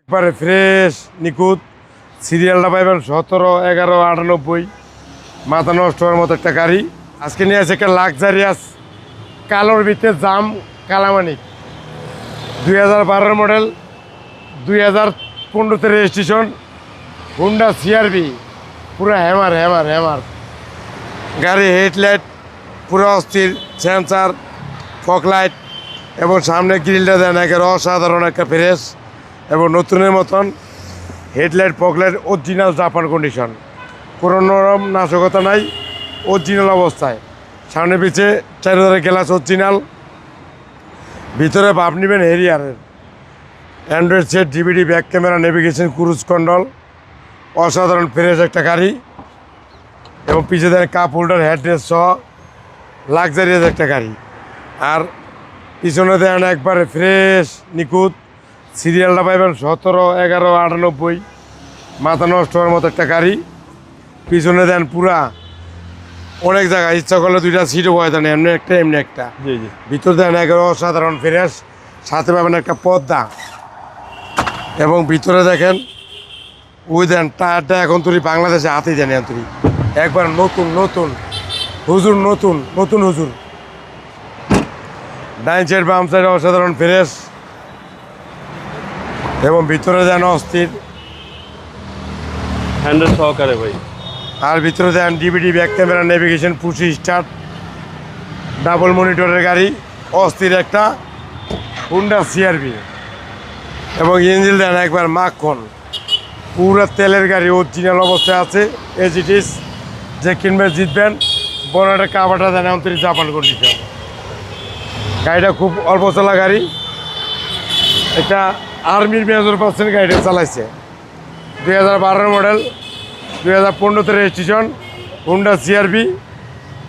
একবারে ফ্রেশ নিখুঁত সিরিয়ালটা পাইবেন 17, 11, 98, মাথা নষ্ট হওয়ার মতো একটা গাড়ি। আজকে নিয়ে আছে একটা লাক্সারিয়াস কালোর ভিতরে জাম কালামানিক 2012 মডেল, 2015 রেজিস্ট্রেশন, হুন্ডা সিআরবি। পুরো হ্যামার হ্যামার হ্যামার গাড়ি। হেডলাইট পুরো অস্থির, সেন্সার, ফকলাইট এবং সামনে গ্রিলটা দেন একের অসাধারণ একটা ফ্রেশ এবং নতুনের মতন। Headlight fog light original Japan condition, কোনো নরম নাশকতা নাই, অরিজিনাল অবস্থায়। সামনে পিছে 4 গ্লাস অরিজিনাল। ভিতরে ভাব নেবেন হেরিয়ারের, android set, DVD, back camera, navigation, cruise control. অসাধারণ ফ্রেশ একটা গাড়ি এবং পিছিয়ে দেন কাপ হোল্ডার, হেডরেস্ট সহ লাক্সারিয়াস একটা গাড়ি। আর পিছনে দেন একবারে ফ্রেশ নিখুঁত সিরিয়ালটা পাইবেন 17, 11, 98, মাথা নষ্ট হওয়ার মতো একটা গাড়ি। পিছনে দেন পুরা অনেক জায়গায়, ইচ্ছা করলে 2টা সিটও বয় দেন, এমনি একটা এমনি একটা। ভিতর দেন একেবারে অসাধারণ ফ্রেশ, সাথে পাবেন একটা পর্দা। এবং ভিতরে দেখেন ওই দেন টায়ারটা এখন তুই বাংলাদেশে হাতেই দেন তুই একবার নতুন নতুন হুজুর, নতুন নতুন হুজুর। ডাইন সাইড বাম সাইড অসাধারণ ফ্রেশ এবং ভিতরে দেন অস্থির হ্যান্ডেল সহকারে ভাই। আর ভিতরে দেন DVD, back camera, navigation, push start, double মনিটরের গাড়ি। অস্থির একটা হুন্ডা সিআরবি এবং ইঞ্জিন দেন একবার মাখন, পুরো তেলের গাড়ি, অরিজিনাল অবস্থায় আছে। এজ ইট ইজ, যে কিনবেন জিতবেন। বনেটের কাভারটা দেন অন্তরি জাপান কন্ডিশন। গাড়িটা খুব অল্প চলা গাড়ি, এটা আর্মির মেজর পার্সেন্ট গাড়িটা চালাইছে। 2012 মডেল, 2015 রেজিস্ট্রেশন, হুন্ডা সিআরবি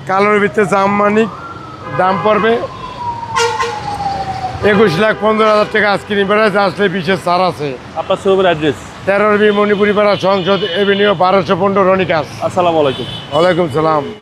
কালোর ভিতরে জাম মানিক। দাম পড়বে 21,15,000 টাকা। আজকে নিবেন আসলে বিশেষ ছাড় আছে। আপনার শোরুমের অ্যাড্রেস? 13B মণিপুরি পাড়া, সংসদ এভিনিউ, 1215 রনিকাস। আসসালামু আলাইকুম। ওয়ালাইকুম সালাম।